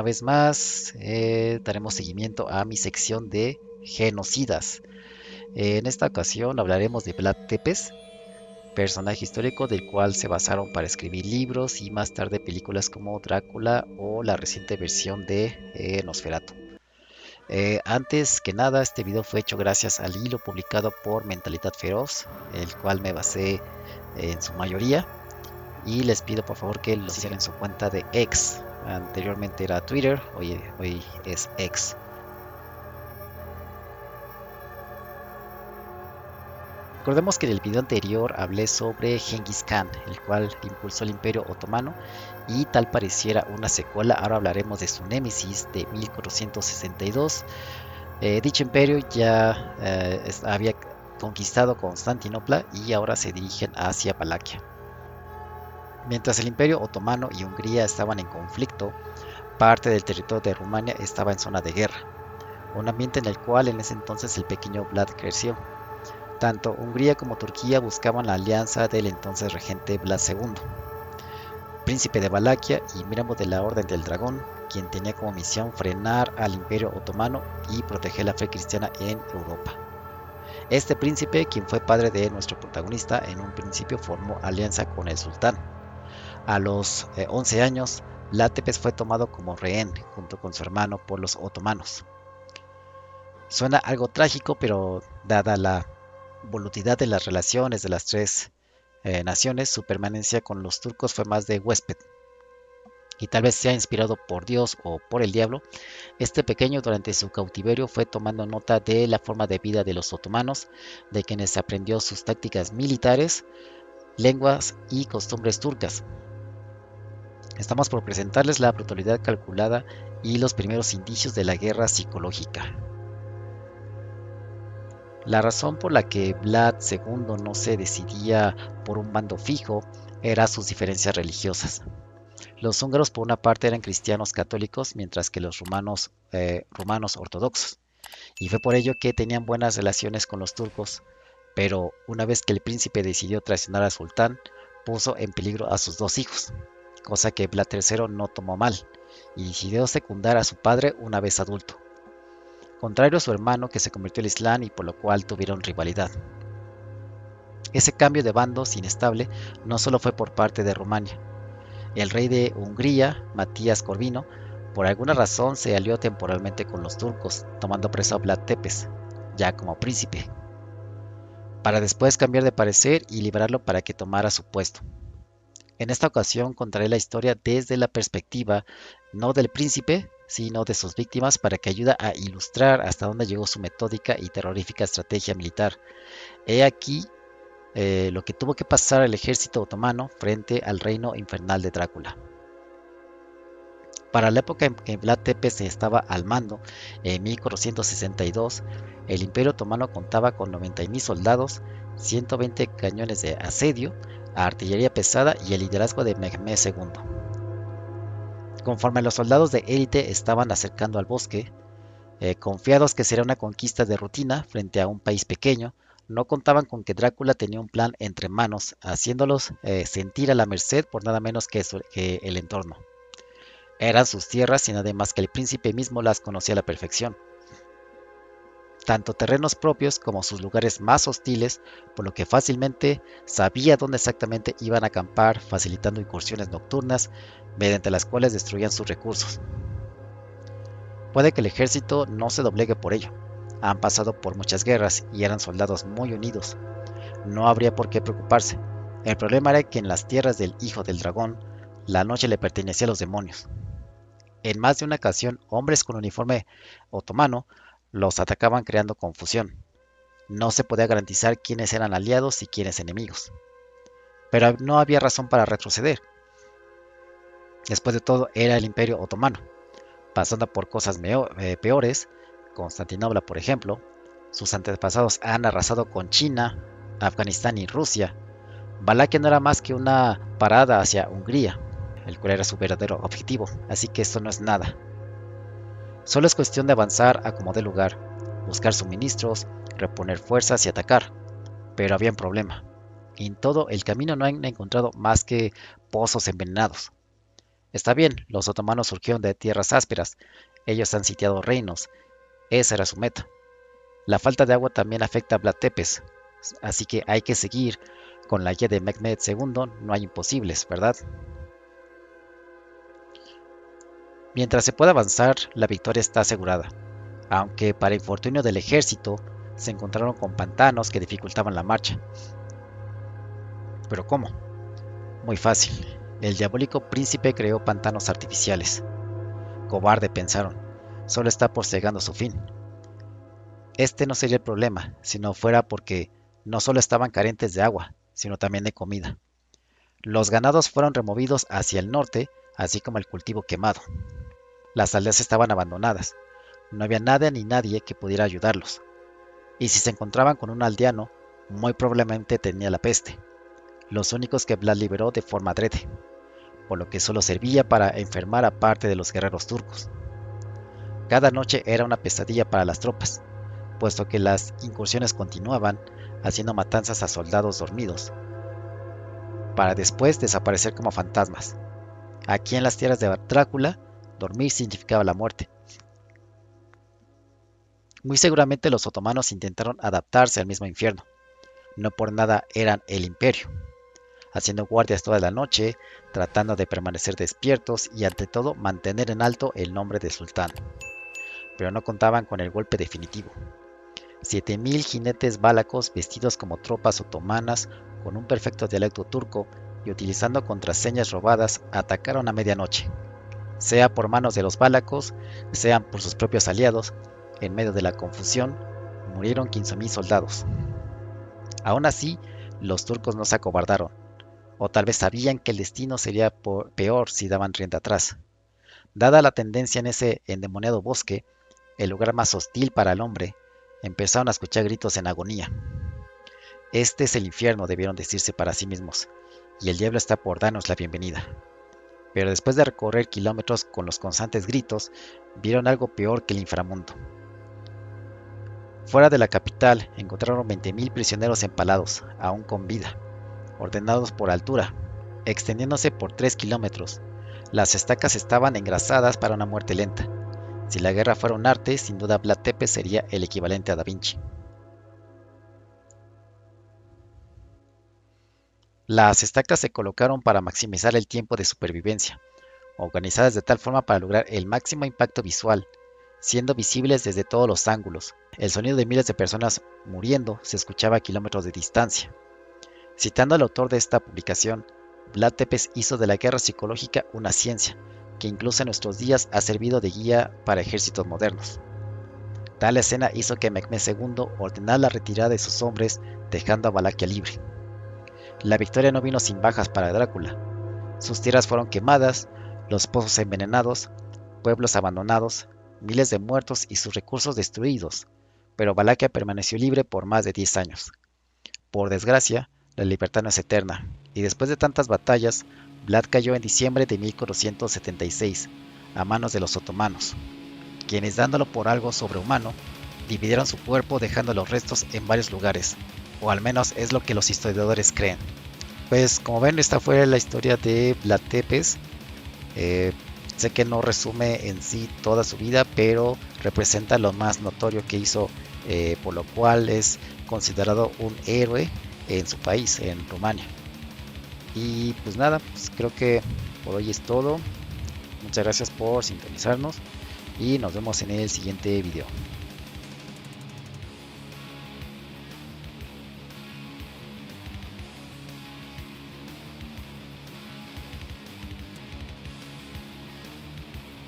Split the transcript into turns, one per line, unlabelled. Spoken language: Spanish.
una vez más daremos seguimiento a mi sección de genocidas. En esta ocasión hablaremos de Vlad Tepes, personaje histórico del cual se basaron para escribir libros y más tarde películas como Drácula o la reciente versión de Nosferatu. Antes que nada, este video fue hecho gracias al hilo publicado por Mentalidad Feroz, el cual me basé en su mayoría, y les pido por favor que lo sigan en su cuenta de X. Anteriormente era Twitter, hoy es X. Recordemos que en el video anterior hablé sobre Genghis Khan, el cual impulsó el Imperio Otomano y tal pareciera una secuela. Ahora hablaremos de su némesis de 1462. Dicho imperio ya había conquistado Constantinopla y ahora se dirigen hacia Valaquia. Mientras el Imperio Otomano y Hungría estaban en conflicto, parte del territorio de Rumania estaba en zona de guerra, un ambiente en el cual en ese entonces el pequeño Vlad creció. Tanto Hungría como Turquía buscaban la alianza del entonces regente Vlad II, príncipe de Valaquia y miembro de la Orden del Dragón, quien tenía como misión frenar al Imperio Otomano y proteger la fe cristiana en Europa. Este príncipe, quien fue padre de nuestro protagonista, en un principio formó alianza con el sultán. A los 11 años, Látepes fue tomado como rehén junto con su hermano por los otomanos. Suena algo trágico, pero dada la voluntad de las relaciones de las tres naciones, su permanencia con los turcos fue más de huésped. Y tal vez sea inspirado por Dios o por el diablo, este pequeño durante su cautiverio fue tomando nota de la forma de vida de los otomanos, de quienes aprendió sus tácticas militares, lenguas y costumbres turcas. Estamos por presentarles la brutalidad calculada y los primeros indicios de la guerra psicológica. La razón por la que Vlad II no se decidía por un bando fijo era sus diferencias religiosas. Los húngaros por una parte eran cristianos católicos, mientras que los rumanos ortodoxos, y fue por ello que tenían buenas relaciones con los turcos, pero una vez que el príncipe decidió traicionar al sultán, puso en peligro a sus dos hijos, cosa que Vlad III no tomó mal, y decidió secundar a su padre una vez adulto, contrario a su hermano que se convirtió al Islam y por lo cual tuvieron rivalidad. Ese cambio de bandos inestable no solo fue por parte de Rumania. El rey de Hungría, Matías Corvino, por alguna razón se alió temporalmente con los turcos, tomando preso a Vlad Tepes, ya como príncipe, para después cambiar de parecer y liberarlo para que tomara su puesto. En esta ocasión contaré la historia desde la perspectiva no del príncipe, sino de sus víctimas para que ayude a ilustrar hasta dónde llegó su metódica y terrorífica estrategia militar. He aquí lo que tuvo que pasar el ejército otomano frente al reino infernal de Drácula. Para la época en que Vlad Tepes estaba al mando, en 1462, el Imperio Otomano contaba con 90.000 soldados, 120 cañones de asedio, artillería pesada y el liderazgo de Mehmed II. Conforme los soldados de élite estaban acercando al bosque, confiados que sería una conquista de rutina frente a un país pequeño, no contaban con que Drácula tenía un plan entre manos, haciéndolos sentir a la merced por nada menos que el entorno. Eran sus tierras y nada más que el príncipe mismo las conocía a la perfección. Tanto terrenos propios como sus lugares más hostiles, por lo que fácilmente sabía dónde exactamente iban a acampar, facilitando incursiones nocturnas, mediante las cuales destruían sus recursos. Puede que el ejército no se doblegue por ello. Han pasado por muchas guerras y eran soldados muy unidos. No habría por qué preocuparse. El problema era que en las tierras del Hijo del Dragón, la noche le pertenecía a los demonios. En más de una ocasión, hombres con uniforme otomano los atacaban creando confusión. No se podía garantizar quiénes eran aliados y quiénes enemigos. Pero no había razón para retroceder. Después de todo, era el Imperio Otomano. Pasando por cosas peores, Constantinopla, por ejemplo, sus antepasados han arrasado con China, Afganistán y Rusia. Valaquia no era más que una parada hacia Hungría, el cual era su verdadero objetivo, así que esto no es nada. Solo es cuestión de avanzar a como dé lugar, buscar suministros, reponer fuerzas y atacar. Pero había un problema. En todo el camino no han encontrado más que pozos envenenados. Está bien, los otomanos surgieron de tierras ásperas, ellos han sitiado reinos, esa era su meta. La falta de agua también afecta a Vlad Tepes, así que hay que seguir. Con la guía de Mehmed II no hay imposibles, ¿verdad? Mientras se pueda avanzar, la victoria está asegurada, aunque para infortunio del ejército se encontraron con pantanos que dificultaban la marcha. ¿Pero cómo? Muy fácil. El diabólico príncipe creó pantanos artificiales. Cobarde, pensaron. Solo está postergando su fin. Este no sería el problema, si no fuera porque no solo estaban carentes de agua, sino también de comida. Los ganados fueron removidos hacia el norte, así como el cultivo quemado. Las aldeas estaban abandonadas. No había nada ni nadie que pudiera ayudarlos. Y si se encontraban con un aldeano, muy probablemente tenía la peste. Los únicos que Vlad liberó de forma adrede, por lo que solo servía para enfermar a parte de los guerreros turcos. Cada noche era una pesadilla para las tropas, puesto que las incursiones continuaban, haciendo matanzas a soldados dormidos, para después desaparecer como fantasmas. Aquí en las tierras de Drácula, dormir significaba la muerte. Muy seguramente los otomanos intentaron adaptarse al mismo infierno. No por nada eran el imperio, haciendo guardias toda la noche, tratando de permanecer despiertos y ante todo mantener en alto el nombre de sultán. Pero no contaban con el golpe definitivo. 7000 jinetes válacos vestidos como tropas otomanas con un perfecto dialecto turco y utilizando contraseñas robadas atacaron a medianoche. Sea por manos de los válacos, sean por sus propios aliados, en medio de la confusión, murieron 15.000 soldados. Aún así, los turcos no se acobardaron, o tal vez sabían que el destino sería peor si daban rienda atrás. Dada la tendencia en ese endemoniado bosque, el lugar más hostil para el hombre, empezaron a escuchar gritos en agonía. Este es el infierno, debieron decirse para sí mismos, y el diablo está por darnos la bienvenida. Pero después de recorrer kilómetros con los constantes gritos, vieron algo peor que el inframundo. Fuera de la capital encontraron 20.000 prisioneros empalados, aún con vida, ordenados por altura, extendiéndose por 3 kilómetros. Las estacas estaban engrasadas para una muerte lenta. Si la guerra fuera un arte, sin duda Vlad Tepes sería el equivalente a Da Vinci. Las estacas se colocaron para maximizar el tiempo de supervivencia, organizadas de tal forma para lograr el máximo impacto visual, siendo visibles desde todos los ángulos. El sonido de miles de personas muriendo se escuchaba a kilómetros de distancia. Citando al autor de esta publicación, Vlad Tepes hizo de la guerra psicológica una ciencia, que incluso en nuestros días ha servido de guía para ejércitos modernos. Tal escena hizo que Mehmed II ordenara la retirada de sus hombres, dejando a Valaquia libre. La victoria no vino sin bajas para Drácula. Sus tierras fueron quemadas, los pozos envenenados, pueblos abandonados, miles de muertos y sus recursos destruidos, pero Valaquia permaneció libre por más de 10 años. Por desgracia, la libertad no es eterna, y después de tantas batallas, Vlad cayó en diciembre de 1476, a manos de los otomanos, quienes dándolo por algo sobrehumano, dividieron su cuerpo dejando los restos en varios lugares, o al menos es lo que los historiadores creen. Pues como ven, esta fue la historia de Vlad Tepes. Sé que no resume en sí toda su vida, pero representa lo más notorio que hizo, por lo cual es considerado un héroe en su país, en Rumania. Y pues nada, pues creo que por hoy es todo. Muchas gracias por sintonizarnos y nos vemos en el siguiente video.